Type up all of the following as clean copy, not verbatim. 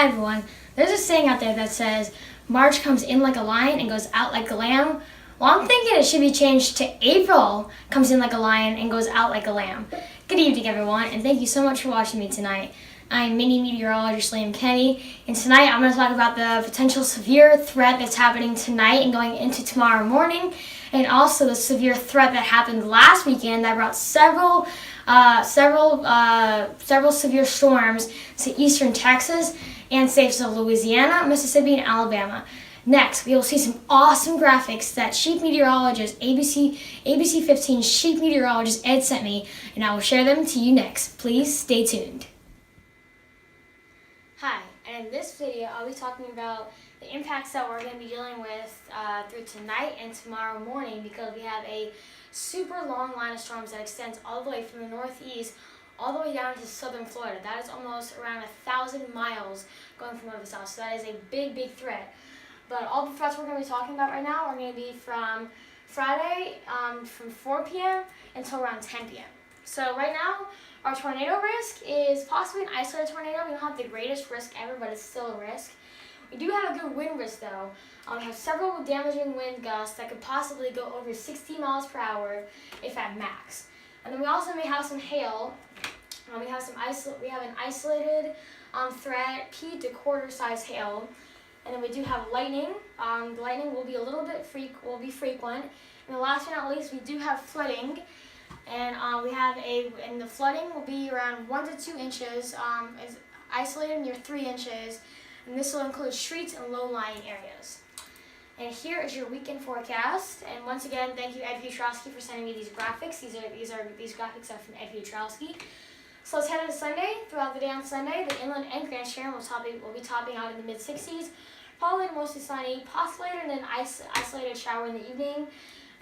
Hi everyone. There's a saying out there that says, March comes in like a lion and goes out like a lamb. Well, I'm thinking it should be changed to April comes in like a lion and goes out like a lamb. Good evening everyone, and thank you so much for watching me tonight. I'm mini meteorologist Liam Kenny, and tonight I'm going to talk about the potential severe threat that's happening tonight and going into tomorrow morning, and also the severe threat that happened last weekend that brought several severe storms to eastern Texas and states of Louisiana, Mississippi, and Alabama. Next, we will see some awesome graphics that chief meteorologist, ABC 15 chief meteorologist Ed sent me, and I will share them to you next. Please stay tuned. Hi, and in this video, I'll be talking about the impacts that we're going to be dealing with through tonight and tomorrow morning, because we have a super long line of storms that extends all the way from the northeast all the way down to southern Florida. That is almost around 1,000 miles going from north to south, so that is a big, big threat. But all the threats we're going to be talking about right now are going to be from Friday from 4 p.m. until around 10 p.m. So right now, our tornado risk is possibly an isolated tornado. We don't have the greatest risk ever, but it's still a risk. We do have a good wind risk though. We have several damaging wind gusts that could possibly go over 60 miles per hour if at max. And then we also may have some hail. We have an isolated threat, P to quarter size hail. And then we do have lightning. The lightning will be a little bit frequent. And the last but not least, we do have flooding. And the flooding will be around 1 to 2 inches, is isolated near 3 inches, and this will include streets and low-lying areas. And here is your weekend forecast. And once again, thank you Ed Piotrowski for sending me these graphics. These graphics are from Ed Piotrowski. So let's head into Sunday. Throughout the day on Sunday, the inland and Grand Sharon will be topping out in the mid-60s. Probably mostly sunny, possibly an isolated shower in the evening.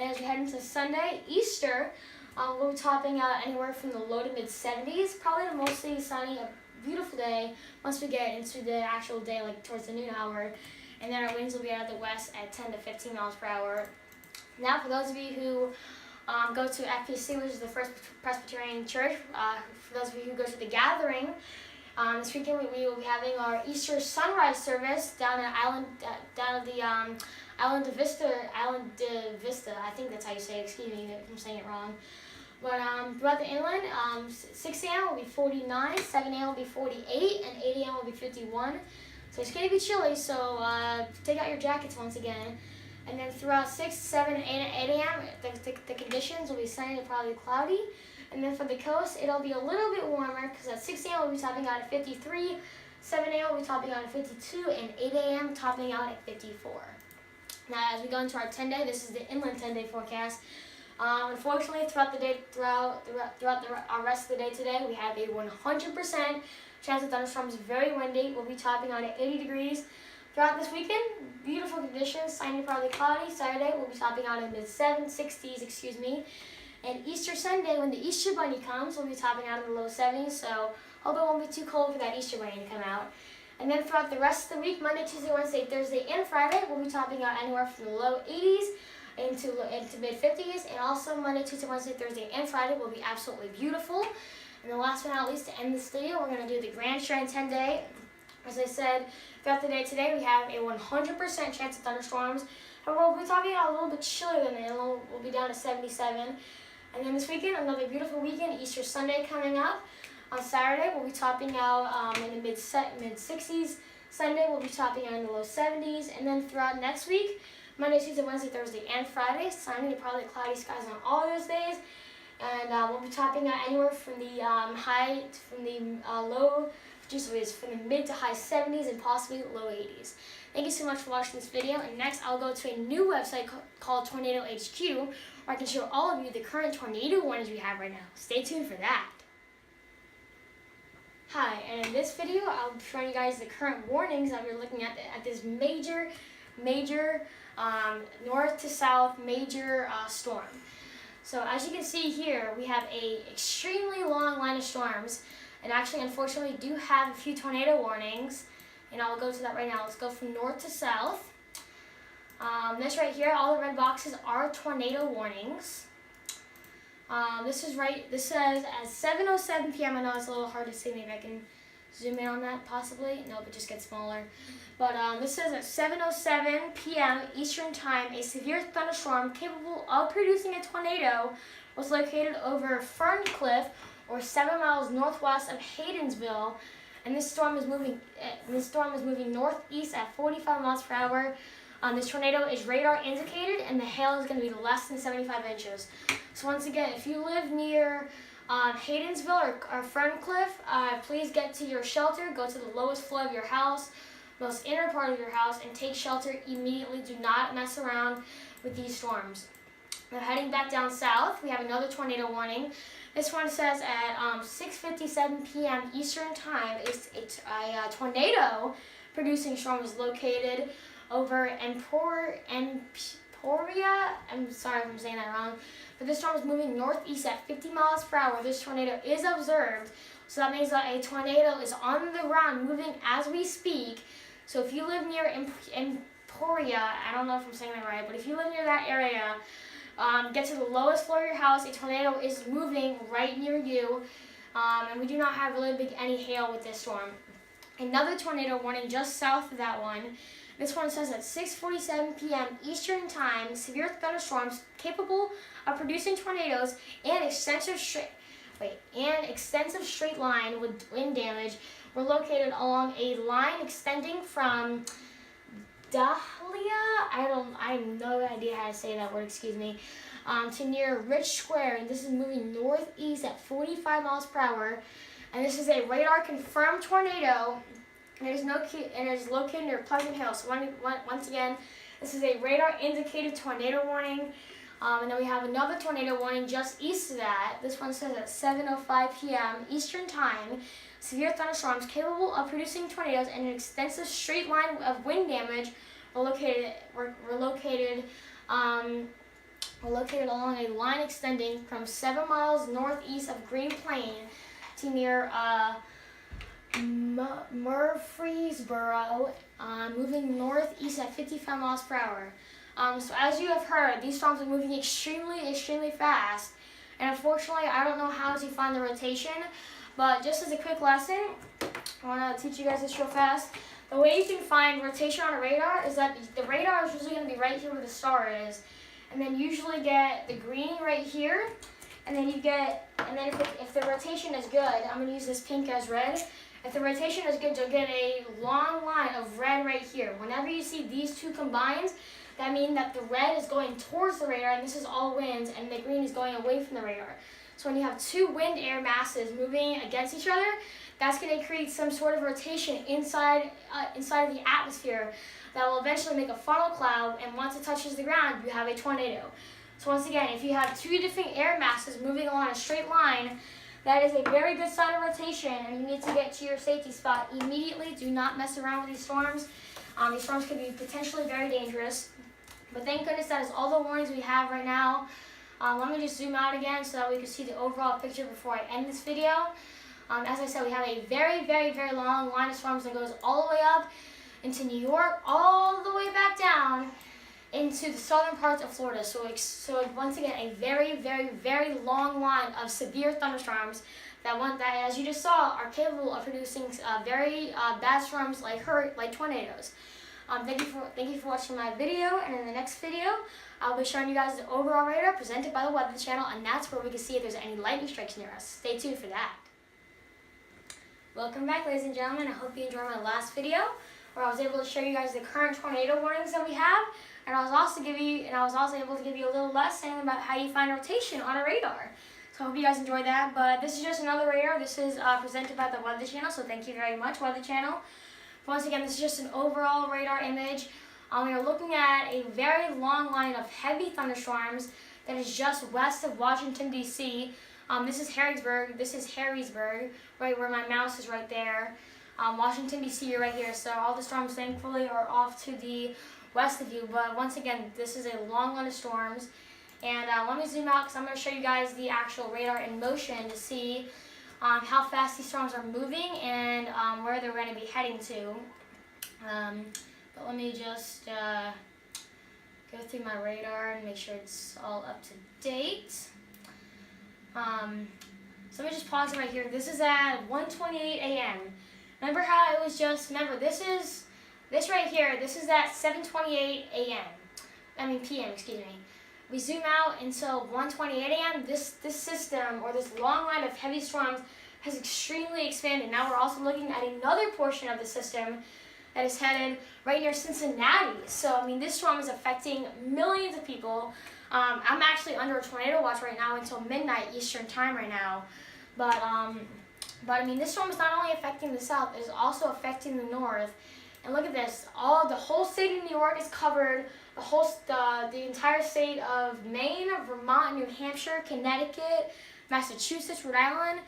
And as we head into Sunday, Easter, we'll be topping out anywhere from the low to mid-70s. Probably a mostly sunny, a beautiful day once we get into the actual day, like towards the noon hour. And then our winds will be out of the west at 10 to 15 miles per hour. Now, for those of you who go to FPC, which is the First Presbyterian Church, for those of you who go to the gathering, this weekend we will be having our Easter sunrise service down at Island de Vista. I think that's how you say it. Excuse me if I'm saying it wrong. But throughout the inland, 6 a.m. will be 49, 7 a.m. will be 48, and 8 a.m. will be 51. So it's going to be chilly, so take out your jackets once again. And then throughout 6, 7, 8 a.m., the conditions will be sunny to probably cloudy. And then for the coast, it'll be a little bit warmer, because at 6 a.m. we'll be topping out at 53, 7 a.m. we'll be topping out at 52, and 8 a.m. topping out at 54. Now, as we go into our 10-day, this is the inland 10-day forecast. Unfortunately, throughout our rest of the day today, we have a 100% chance of thunderstorms, very windy. We'll be topping out at 80 degrees. Throughout this weekend, beautiful conditions, sunny, partly cloudy. Saturday, we'll be topping out in the mid-60s, And Easter Sunday, when the Easter Bunny comes, we'll be topping out in the low 70s, so hope it won't be too cold for that Easter Bunny to come out. And then throughout the rest of the week, Monday, Tuesday, Wednesday, Thursday, and Friday, we'll be topping out anywhere from the low 80s into mid-50s, and also Monday, Tuesday, Wednesday, Thursday, and Friday will be absolutely beautiful. And then last but not least, to end this video, we're going to do the Grand Sharon 10-day. As I said, throughout the day today, we have a 100% chance of thunderstorms. However, we'll be topping out a little bit chillier than that. We'll be down to 77. And then this weekend, another beautiful weekend, Easter Sunday coming up. On Saturday, we'll be topping out in the mid-60s. Sunday, we'll be topping out in the low 70s. And then throughout next week, Monday, Tuesday, Wednesday, Thursday, and Friday, sunny to probably cloudy skies on all of those days. And we'll be topping out anywhere from the from the mid to high 70s and possibly low 80s. Thank you so much for watching this video. And next, I'll go to a new website called Tornado HQ, where I can show all of you the current tornado warnings we have right now. Stay tuned for that. Hi, and in this video, I'll be showing you guys the current warnings that we're looking at this major north to south major storm. So as you can see here, we have a extremely long line of storms, and actually, unfortunately, we do have a few tornado warnings, and I'll go to that right now. Let's go from north to south. This right here, all the red boxes are tornado warnings. This says at 7:07 p.m. I know it's a little hard to see. Maybe I can zoom in on that possibly. Nope, it just gets smaller. But this says at 7:07 p.m. Eastern Time, a severe thunderstorm capable of producing a tornado was located over Ferncliff, or 7 miles northwest of Haydensville, and this storm is moving northeast at 45 miles per hour. This tornado is radar indicated, and the hail is going to be less than 75 inches. So once again, if you live near Haydensville or Ferncliff, please get to your shelter. Go to the lowest floor of your house, most inner part of your house, and take shelter immediately. Do not mess around with these storms. Now heading back down south, we have another tornado warning. This one says at 6:57 p.m. Eastern Time, a tornado-producing storm is located over Emporia. I'm sorry if I'm saying that wrong, but this storm is moving northeast at 50 miles per hour. This tornado is observed, so that means that a tornado is on the ground moving as we speak. So if you live near Emporia, I don't know if I'm saying that right, but if you live near that area, get to the lowest floor of your house. A tornado is moving right near you, and we do not have really any hail with this storm. Another tornado warning just south of that one. This one says at 6:47 p.m. Eastern Time, severe thunderstorms capable of producing tornadoes and extensive straight line with wind damage were located along a line extending from Dahlia, I have no idea how to say that word, excuse me, to near Rich Square, and this is moving northeast at 45 miles per hour, and this is a radar confirmed tornado, and it is located near Pleasant Hill. So once again, this is a radar indicated tornado warning, and then we have another tornado warning just east of that. This one says at 7:05 p.m. Eastern Time, severe thunderstorms capable of producing tornadoes and an extensive straight line of wind damage were located along a line extending from 7 miles northeast of Green Plain to near Murfreesboro, moving northeast at 55 miles per hour. So as you have heard, these storms are moving extremely fast, and unfortunately I don't know how to find the rotation, but just as a quick lesson, I want to teach you guys this real fast. The way you can find rotation on a radar is that the radar is usually going to be right here where the star is, and then usually get the green right here, and then if the rotation is good, I'm going to use this pink as red. If the rotation is good, you'll get a long line of red right here. Whenever you see these two combined, that means that the red is going towards the radar, and this is all wind, and the green is going away from the radar. So when you have two wind air masses moving against each other, that's going to create some sort of rotation inside of the atmosphere that will eventually make a funnel cloud, and once it touches the ground, you have a tornado. So once again, if you have two different air masses moving along a straight line, that is a very good sign of rotation, and you need to get to your safety spot immediately. Do not mess around with these storms. These storms can be potentially very dangerous. But thank goodness that is all the warnings we have right now. Let me just zoom out again so that we can see the overall picture before I end this video. As I said, we have a very long line of storms that goes all the way up into New York, all the way back down into the southern parts of Florida. So once again, a very long line of severe thunderstorms that as you just saw, are capable of producing very bad storms like tornadoes. Thank you for watching my video, and in the next video, I'll be showing you guys the overall radar presented by the Weather Channel, and that's where we can see if there's any lightning strikes near us. Stay tuned for that. Welcome back, ladies and gentlemen. I hope you enjoyed my last video, where I was able to show you guys the current tornado warnings that we have, and I was also able to give you a little lesson about how you find rotation on a radar. So I hope you guys enjoyed that. But this is just another radar. This is presented by the Weather Channel, so thank you very much, Weather Channel. Once again, this is just an overall radar image. We are looking at a very long line of heavy thunderstorms that is just west of Washington, D.C. This is Harrisburg, right where my mouse is right there. Washington, D.C., you're right here. So all the storms, thankfully, are off to the west of you. But once again, this is a long line of storms. And let me zoom out because I'm going to show you guys the actual radar in motion to see how fast these storms are moving and where they're going to be heading to. But let me just go through my radar and make sure it's all up to date. So let me just pause it right here. This is at 1:28 a.m. Remember how it was just, remember this right here, this is at 7:28 p.m., excuse me. We zoom out until 1:28 a.m. This system, or this long line of heavy storms, has extremely expanded. Now we're also looking at another portion of the system that is headed right near Cincinnati. So, I mean, this storm is affecting millions of people. I'm actually under a tornado watch right now until midnight Eastern time right now. But I mean, this storm is not only affecting the south, it is also affecting the north. And look at this, the whole state of New York is covered. The entire state of Maine, Vermont, New Hampshire, Connecticut, Massachusetts, Rhode Island,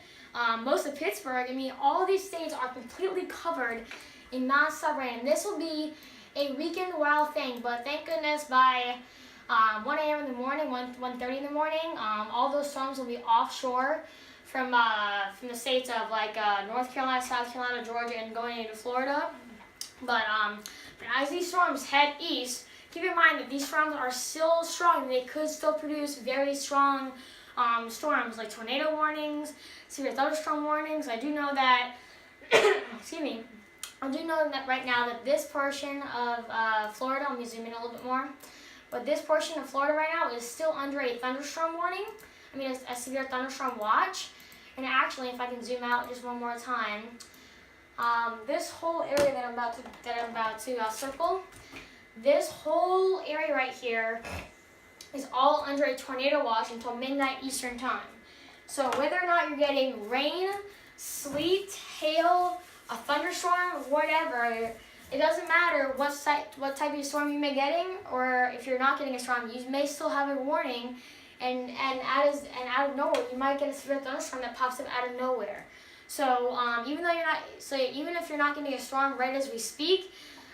most of Pittsburgh. I mean, all these states are completely covered in nonstop rain. This will be a weekend-wild thing, but thank goodness by 1 a.m. in the morning, 1:30 in the morning, all those storms will be offshore from the states of like North Carolina, South Carolina, Georgia, and going into Florida. But as these storms head east, keep in mind that these storms are still strong. They could still produce very strong storms like tornado warnings, severe thunderstorm warnings. I do know that, excuse me, I do know that right now that this portion of Florida, let me zoom in a little bit more, but this portion of Florida right now is still under a thunderstorm warning. I mean, a severe thunderstorm watch. And actually, if I can zoom out just one more time, this whole area that I'm about to circle, this whole area right here is all under a tornado watch until midnight Eastern time. So whether or not you're getting rain, sleet, hail, a thunderstorm, whatever, it doesn't matter what type of storm you may be getting, or if you're not getting a storm, you may still have a warning. And out of nowhere, you might get a severe thunderstorm that pops up out of nowhere. So even if you're not getting a storm right as we speak,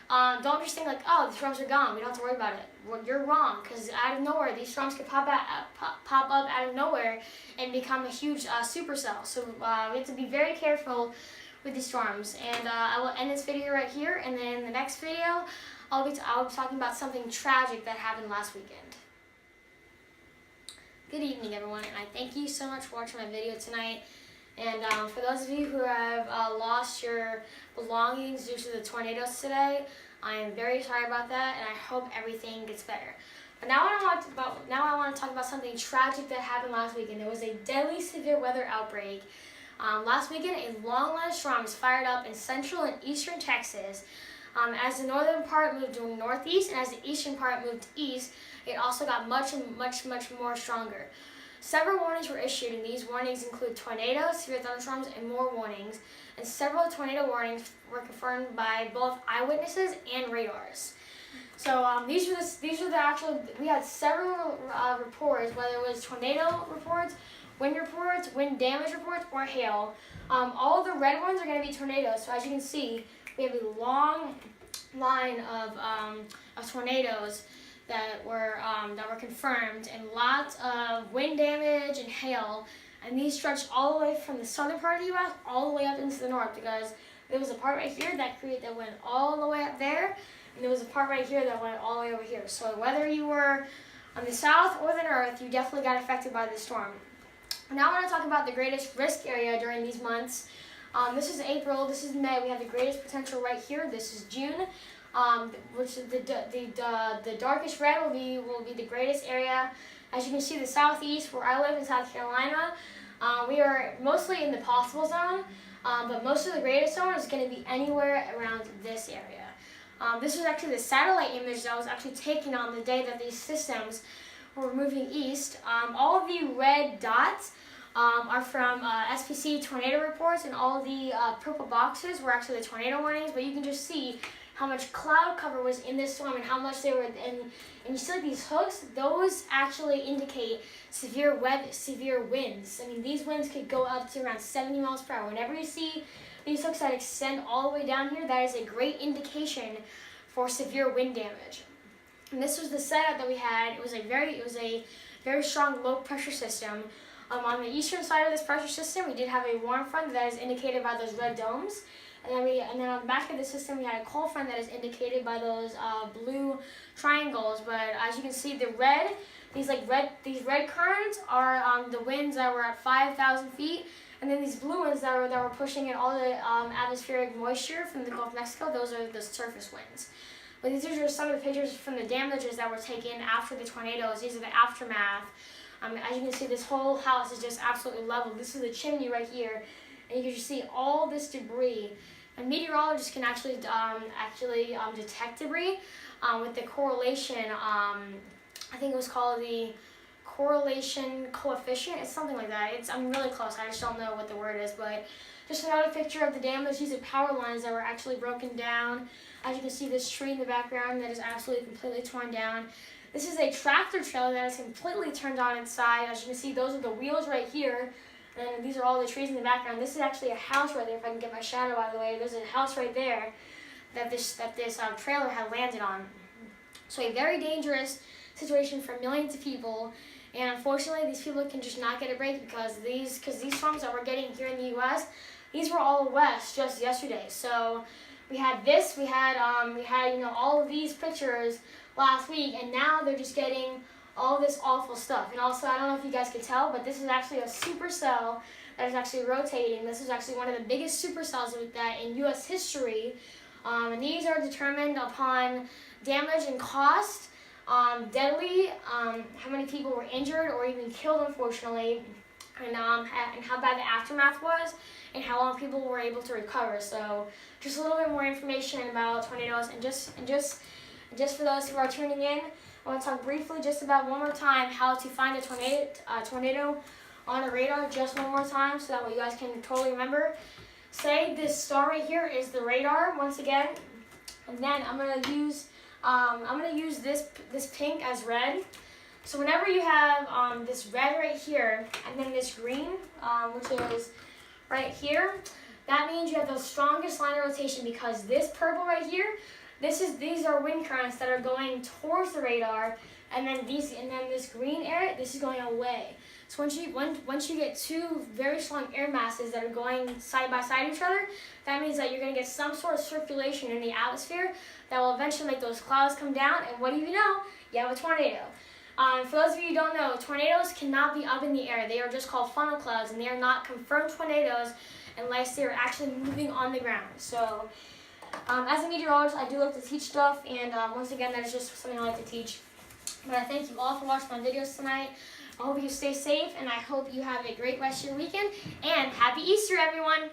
don't just think like, oh, the storms are gone, we don't have to worry about it. Well, you're wrong, because out of nowhere, these storms could pop up out of nowhere and become a huge supercell. So we have to be very careful with these storms. And I will end this video right here, and then in the next video, I'll be talking about something tragic that happened last weekend. Good evening, everyone, and I thank you so much for watching my video tonight. And for those of you who have lost your belongings due to the tornadoes today, I am very sorry about that, and I hope everything gets better. But now I want to talk about something tragic that happened last weekend. There was a deadly severe weather outbreak. Last weekend, a long line of storms fired up in central and eastern Texas. As the northern part moved to northeast, and as the eastern part moved east, it also got much more stronger. Several warnings were issued, and these warnings include tornadoes, severe thunderstorms, and more warnings. And several tornado warnings were confirmed by both eyewitnesses and radars. So these were the actual. We had several reports, whether it was tornado reports, wind damage reports, or hail. All the red ones are going to be tornadoes. So as you can see, we have a long line of tornadoes that were confirmed, and lots of wind damage and hail. And these stretched all the way from the southern part of the U.S. all the way up into the north, because there was a part right here that went all the way up there, and there was a part right here that went all the way over here. So whether you were on the south or the north, you definitely got affected by this storm. Now I want to talk about the greatest risk area during these months. This is April, this is May. We have the greatest potential right here. This is June, which is the darkest red will be the greatest area. As you can see, the southeast, where I live in South Carolina, we are mostly in the possible zone, but most of the greatest zone is going to be anywhere around this area. This was actually the satellite image that was actually taken on the day that these systems were moving east. All of the red dots are from SPC tornado reports, and all the purple boxes were actually the tornado warnings, but you can just see how much cloud cover was in this storm and how much they were, and you see like these hooks, those actually indicate severe winds. I mean, these winds could go up to around 70 miles per hour. Whenever you see these hooks that extend all the way down here, that is a great indication for severe wind damage. And this was the setup that we had. It was a very strong low pressure system. On the eastern side of this pressure system, we did have a warm front that is indicated by those red domes. And then on the back of the system, we had a cold front that is indicated by those blue triangles. But as you can see, these red currents are the winds that were at 5,000 feet, And then these blue ones that were pushing in all the atmospheric moisture from the Gulf of Mexico, those are the surface winds. But these are just some of the pictures from the damages that were taken after the tornadoes. These are the aftermath. As you can see, this whole house is just absolutely leveled. This is the chimney right here, and you can just see all this debris. And meteorologists can actually detect debris with the correlation. I think it was called the correlation coefficient. It's something like that. I'm really close. I just don't know what the word is, but just another picture of the damage. These are power lines that were actually broken down. As you can see, this tree in the background that is absolutely completely torn down. This is a tractor trailer that is completely turned on its side. As you can see, those are the wheels right here, and these are all the trees in the background. This is actually a house right there. If I can get my shadow out of the way, there's a house right there that this trailer had landed on. So a very dangerous situation for millions of people. And unfortunately, these people can just not get a break because these storms that we're getting here in the U.S., these were all west just yesterday. So we had this, we had all of these pictures last week, and now they're just getting all this awful stuff. And also, I don't know if you guys can tell, but this is actually a supercell that is actually rotating. This is actually one of the biggest supercells with that in U.S. history. And these are determined upon damage and cost. Deadly, how many people were injured or even killed, unfortunately, and how bad the aftermath was, and how long people were able to recover. So, just a little bit more information about tornadoes, and just for those who are tuning in, I want to talk briefly just about one more time how to find a tornado on a radar. Just one more time, so that way you guys can totally remember. Say this star right here is the radar once again, and then I'm gonna use this pink as red. So whenever you have this red right here and then this green, which is right here, that means you have the strongest line of rotation, because this purple right here, these are wind currents that are going towards the radar, and then this green area, this is going away. So once you get two very strong air masses that are going side by side of each other, that means that you're going to get some sort of circulation in the atmosphere that will eventually make those clouds come down, and what do you know? You have a tornado. For those of you who don't know, tornadoes cannot be up in the air. They are just called funnel clouds, and they are not confirmed tornadoes unless they are actually moving on the ground. So as a meteorologist, I do like to teach stuff, and once again, that is just something I like to teach. But I thank you all for watching my videos tonight. I hope you stay safe, and I hope you have a great rest of your weekend, and happy Easter, everyone!